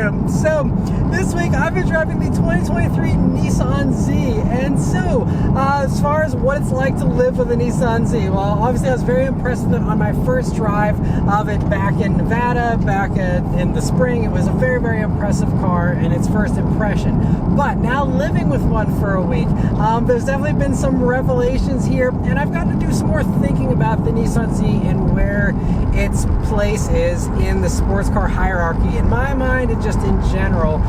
you. So this week I've been driving the 2023 Nissan Z, and so as far as what it's like to live with a Nissan Z, well, obviously I was very impressed with it on my first drive of it back in Nevada, back in the spring. It was a very, very impressive car in its first impression. But now living with one for a week, there's definitely been some revelations here, and I've gotten to do some more thinking about the Nissan Z and where its place is in the sports car hierarchy in my mind and just in general.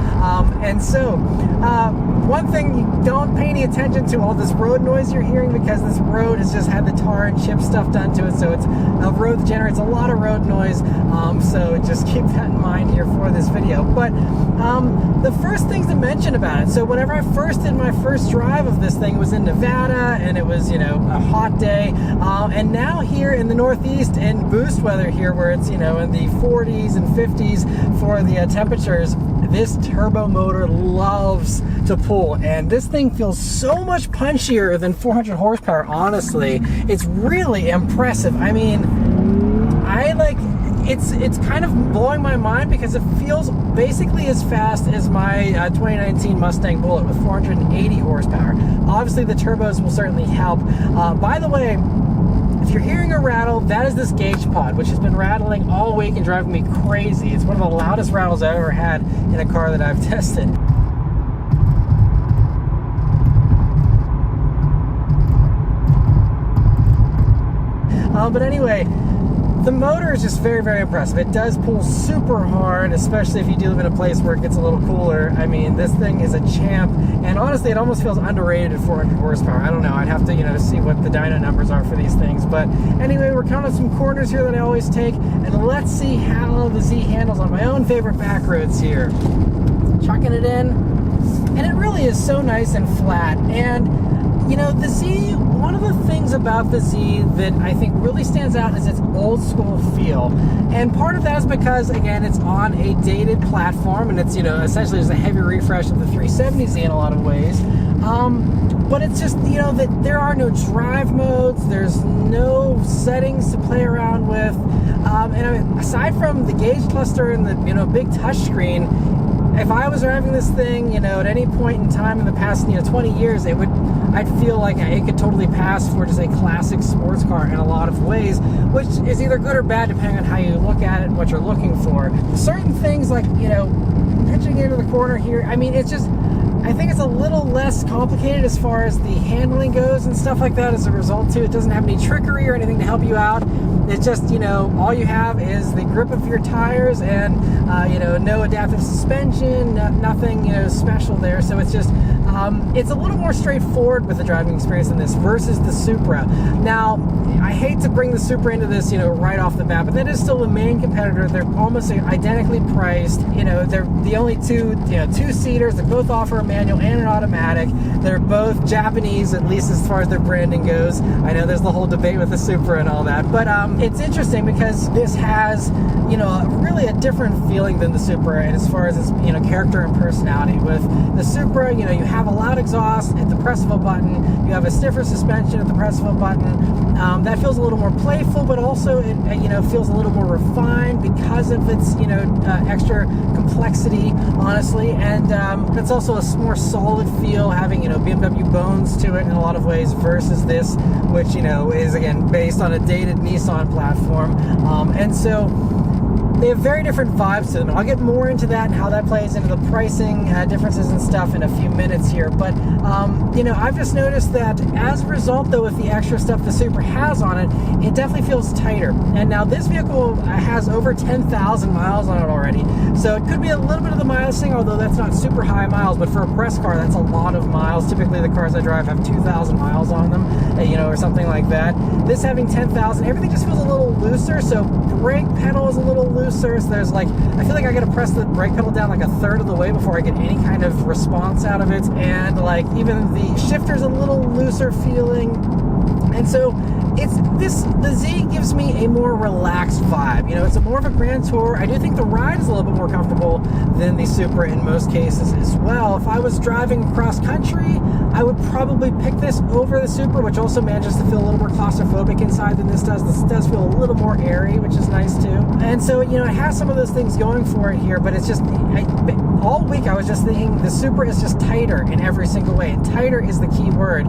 And so one thing, you don't pay any attention to all this road noise you're hearing, because this road has just had the tar and chip stuff done to it, so it's a road that generates a lot of road noise. So just keep that in mind here for this video. But the first things to mention about it, so whenever I first did my first drive of this thing, it was in Nevada, and it was, you know, a hot day, and now here in the Northeast in boost weather here, where it's, you know, in the 40s and 50s for the temperatures, this turbo motor loves to pull, and this thing feels so much punchier than 400 horsepower. Honestly, it's really impressive. I mean, it's kind of blowing my mind, because it feels basically as fast as my 2019 Mustang Bullitt with 480 horsepower. Obviously the turbos will certainly help. By the way, if you're hearing a rattle, that is this gauge pod, which has been rattling all week and driving me crazy. It's one of the loudest rattles I've ever had in a car that I've tested. But anyway, the motor is just very, very impressive. It does pull super hard, especially if you do live in a place where it gets a little cooler. I mean, this thing is a champ, and honestly, it almost feels underrated at 400 horsepower. I don't know. I'd have to, you know, see what the dyno numbers are for these things. But anyway, we're counting some corners here that I always take, and let's see how the Z handles on my own favorite back roads here. Chucking it in, and it really is so nice and flat. And you know, the Z, one of the things about the Z that I think really stands out is its old school feel. And part of that is because, again, it's on a dated platform, and it's, you know, essentially just a heavy refresh of the 370Z in a lot of ways. But it's just, you know, that there are no drive modes, there's no settings to play around with. And I mean, aside from the gauge cluster and the, you know, big touchscreen, if I was driving this thing, you know, at any point in time in the past, you know, 20 years, I'd feel like it could totally pass for just a classic sports car in a lot of ways, which is either good or bad depending on how you look at it and what you're looking for. Certain things like, you know, pitching into the corner here, I mean, it's just, I think it's a little less complicated as far as the handling goes and stuff like that as a result too. It doesn't have any trickery or anything to help you out. It's just, you know, all you have is the grip of your tires and, you know, no adaptive suspension, nothing, you know, special there. So it's just, it's a little more straightforward with the driving experience in this versus the Supra. Now, I hate to bring the Supra into this, you know, right off the bat, but that is still the main competitor. They're almost identically priced. You know, they're the only two-seaters that both offer a manual and an automatic. They're both Japanese, at least as far as their branding goes. I know there's the whole debate with the Supra and all that, but it's interesting because this has, you know, really a different feeling than the Supra, and as far as its, you know, character and personality. With the Supra, you know, you have a loud exhaust at the press of a button, you have a stiffer suspension at the press of a button. That feels a little more playful, but also it, you know, feels a little more refined because of its, you know, extra complexity, honestly. And it's also a more solid feel, having, you know, BMW bones to it in a lot of ways versus this, which, you know, is again based on a dated Nissan platform. And so they have very different vibes to them. I'll get more into that and how that plays into the pricing differences and stuff in a few minutes here. But, you know, I've just noticed that as a result, though, with the extra stuff the Supra has on it, it definitely feels tighter. And now this vehicle has over 10,000 miles on it already. So it could be a little bit of the miles thing, although that's not super high miles. But for a press car, that's a lot of miles. Typically, the cars I drive have 2,000 miles on them, you know, or something like that. This having 10,000, everything just feels a little looser. So brake pedal is a little looser. So there's like, I feel like I gotta press the brake pedal down like a third of the way before I get any kind of response out of it. And like even the shifter's a little looser feeling. And so the Z gives me a more relaxed vibe. It's a more of a grand tour. I do think the ride is a little bit more comfortable than the Supra in most cases as well. If I was driving across country, I would probably pick this over the Supra, which also manages to feel a little more claustrophobic inside than this does. This does feel a little more airy, which is nice too. And so, it has some of those things going for it here, but it's just, all week I was just thinking the Supra is just tighter in every single way. And tighter is the key word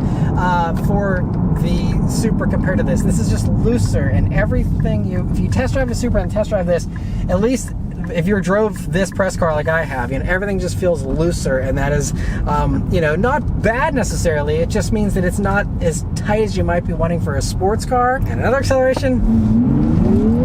for the Supra compared to this. This is just looser, and everything if you test drive a Supra and test drive this, at least if you drove this press car like I have, everything just feels looser, and that is, not bad necessarily. It just means that it's not as tight as you might be wanting for a sports car. And another acceleration.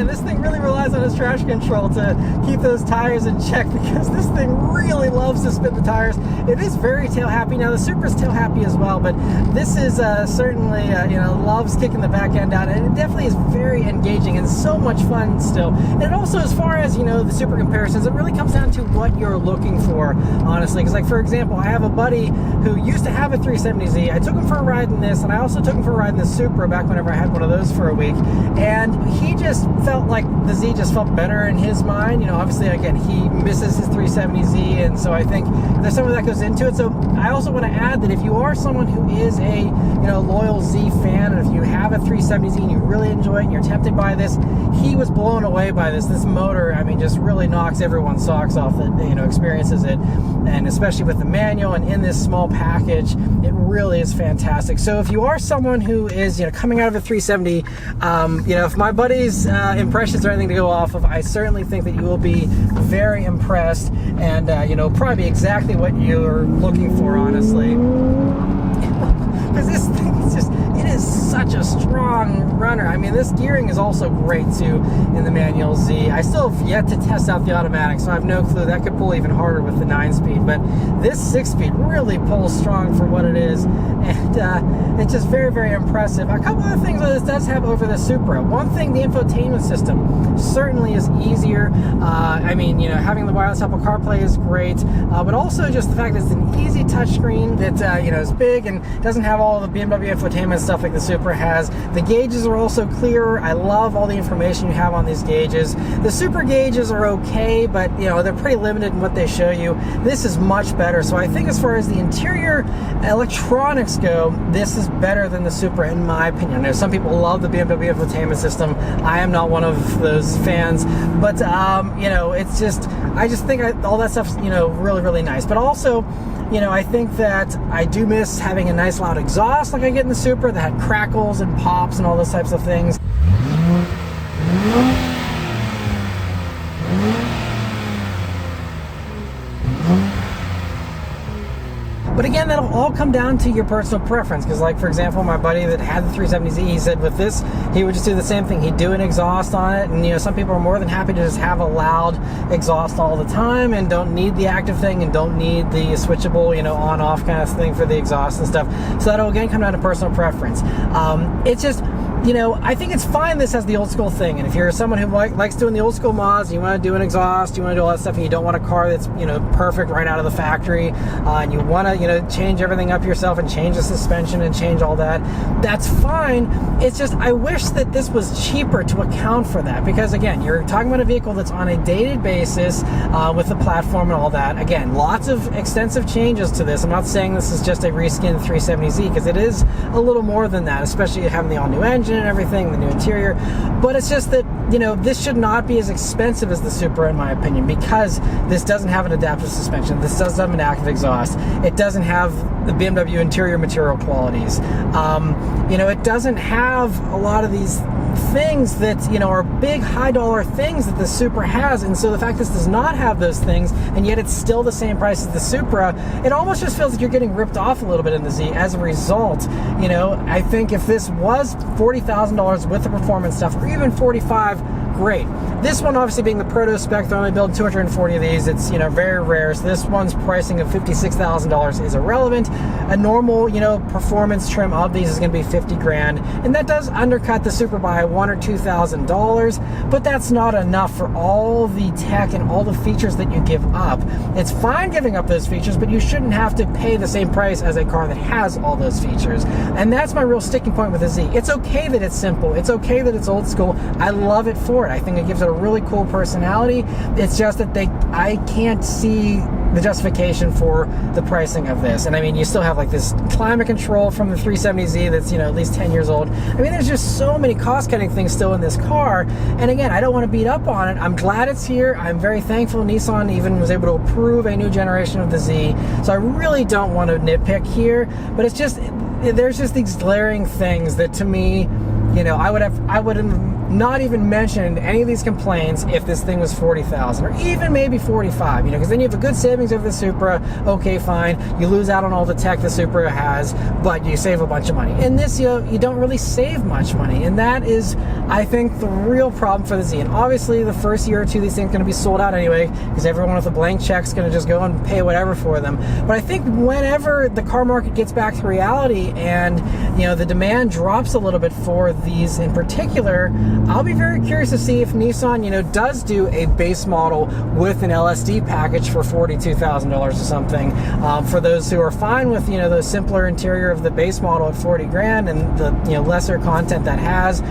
This thing really relies on its traction control to keep those tires in check, because this thing really loves to spin the tires. It is very tail happy. Now the Supra's tail happy as well, but this is certainly loves kicking the back end out, and it definitely is very engaging and so much fun still. And it also, as far as the Supra comparisons, it really comes down to what you're looking for, honestly. Because, like, for example, I have a buddy who used to have a 370Z. I took him for a ride in this, and I also took him for a ride in the Supra back whenever I had one of those for a week, and he just felt like the Z just felt better in his mind. Obviously, again, he misses his 370Z, and so I think there's some of that goes into it. So I also want to add that if you are someone who is a loyal Z fan, and if you have a 370Z and you really enjoy it and you're tempted by this, he was blown away by this. This motor, just really knocks everyone's socks off that experiences it, and especially with the manual and in this small package, it really is fantastic. So if you are someone who is coming out of a 370, if my buddy's impressions are anything to go off of, I certainly think that you will be very impressed, and probably be exactly what you're looking for, honestly. Because this thing is just, it is such a strong runner. This gearing is also great too in the manual Z. I still have yet to test out the automatic, so I have no clue. That could pull even harder with the 9-speed, but this 6-speed really pulls strong for what it is, and it's just very, very impressive. A couple of things that this does have over the Supra. One thing, the infotainment system certainly is easier. Having the wireless Apple CarPlay is great, but also just the fact that it's an easy touchscreen that is big and doesn't have all the BMW infotainment stuff like the Supra has. The gauges are also clearer. I love all the information you have on these gauges. The Supra gauges are okay, but they're pretty limited in what they show you. This is much better. So I think as far as the interior electronics go, this is better than the Supra in my opinion. Now, some people love the BMW infotainment system. I am not one of those fans, but it's just, I just think all that stuff's really, really nice. But also, I think that I do miss having a nice loud exhaust like I get in the Supra that had crackles and pops and all those types of things. But again, that'll all come down to your personal preference, because, like, for example, my buddy that had the 370Z, he said with this, he would just do the same thing. He'd do an exhaust on it, and some people are more than happy to just have a loud exhaust all the time and don't need the active thing and don't need the switchable, on-off kind of thing for the exhaust and stuff. So that'll, again, come down to personal preference. It's just, I think it's fine this has the old school thing, and if you're someone who likes doing the old school mods, you want to do an exhaust, you want to do all that stuff, and you don't want a car that's, perfect right out of the factory, and you want to, change everything up yourself and change the suspension and change all that, that's fine. It's just, I wish that this was cheaper to account for that, because again, you're talking about a vehicle that's on a dated basis with the platform and all that. Again, lots of extensive changes to this. I'm not saying this is just a reskinned 370Z, because it is a little more than that, especially having the all-new engine and everything, the new interior. But it's just that, this should not be as expensive as the Supra in my opinion, because this doesn't have an adaptive suspension, this doesn't have an active exhaust, it doesn't have the BMW interior material qualities, it doesn't have a lot of these things that are big high dollar things that the Supra has. And so the fact this does not have those things, and yet it's still the same price as the Supra, it almost just feels like you're getting ripped off a little bit in the Z as a result. I think if this was $40,000 with the performance stuff, or even $45,000, great. This one obviously being the Proto spec, they're only building 240 of these. It's, you know, very rare. So this one's pricing of $56,000 is irrelevant. A normal, you know, performance trim of these is going to be 50 grand, and that does undercut the Supra by $1,000 or $2,000, but that's not enough for all the tech and all the features that you give up. It's fine giving up those features, but you shouldn't have to pay the same price as a car that has all those features. And that's my real sticking point with the Z. It's okay that it's simple. It's okay that it's old school. I love it for it. I think it gives it a really cool personality. It's just that I can't see the justification for the pricing of this. And I mean, you still have like this climate control from the 370Z that's, you know, at least 10 years old. I mean, there's just so many cost-cutting things still in this car. And again, I don't want to beat up on it. I'm glad it's here. I'm very thankful Nissan even was able to approve a new generation of the Z. So I really don't want to nitpick here, but it's just, there's just these glaring things that to me, you know, I would have not even mentioned any of these complaints if this thing was 40,000 or even maybe 45, you know, because then you have a good savings over the Supra. Okay, fine. You lose out on all the tech the Supra has, but you save a bunch of money. In this, you don't really save much money, and that is, I think, the real problem for the Z. And obviously, the first year or two, these things are going to be sold out anyway, because everyone with a blank check is going to just go and pay whatever for them. But I think whenever the car market gets back to reality and, you know, the demand drops a little bit for these in particular, I'll be very curious to see if Nissan, you know, does do a base model with an LSD package for $42,000 or something. For those who are fine with, you know, the simpler interior of the base model at 40 grand and the, you know, lesser content that has,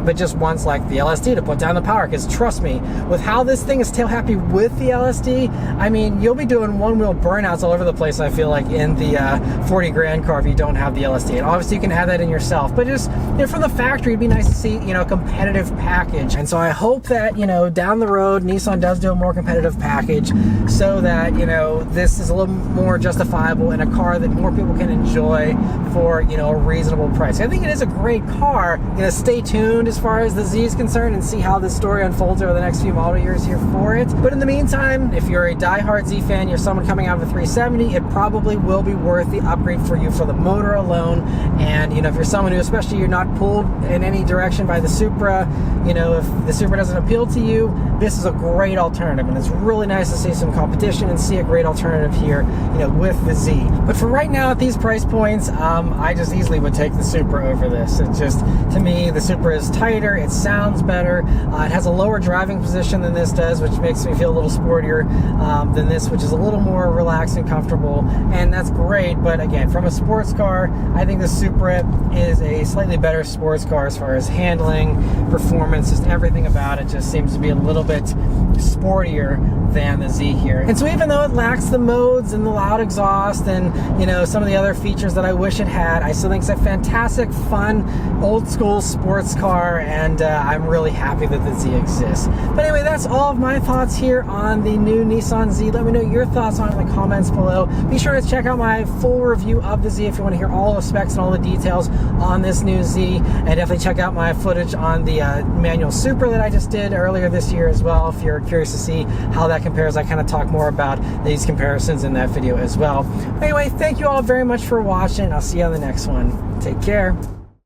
but just wants like the LSD to put down the power. Because trust me, with how this thing is tail happy with the LSD, I mean, you'll be doing one-wheel burnouts all over the place, I feel like, in the 40 grand car if you don't have the LSD. And obviously you can have that in yourself, but just, you know, from the factory, it'd be nice to see, you know, a competitive package. And so I hope that, you know, down the road Nissan does do a more competitive package so that, you know, this is a little more justifiable in a car that more people can enjoy for, you know, a reasonable price. I think it is a great car. You know, stay tuned as far as the Z is concerned and see how this story unfolds over the next few model years here for it. But in the meantime, if you're a diehard Z fan, you're someone coming out of a 370, it probably will be worth the upgrade for you for the motor alone. And, you know, if you're someone who, especially you're not pulled in any direction by the Supra, you know, if the Supra doesn't appeal to you, this is a great alternative, and it's really nice to see some competition and see a great alternative here, you know, with the Z. But for right now, at these price points, I just easily would take the Supra over this. It's just, to me, the Supra is tighter, it sounds better, it has a lower driving position than this does, which makes me feel a little sportier than this, which is a little more relaxed and comfortable, and that's great. But again, from a sports car, I think the Supra is a slightly better sports car as far as handling, performance, just everything about it just seems to be a little bit sportier than the Z here. And so even though it lacks the modes and the loud exhaust and, you know, some of the other features that I wish it had, I still think it's a fantastic, fun, old school sports car, and I'm really happy that the Z exists. But anyway, that's all of my thoughts here on the new Nissan Z. Let me know your thoughts on it in the comments below. Be sure to check out my full review of the Z if you want to hear all the specs and all the details on this new Z, and definitely check out my footage on the manual Supra that I just did earlier this year as well if you're curious to see how that compares. I kind of talk more about these comparisons in that video as well. Anyway, thank you all very much for watching. I'll see you on the next one. Take care.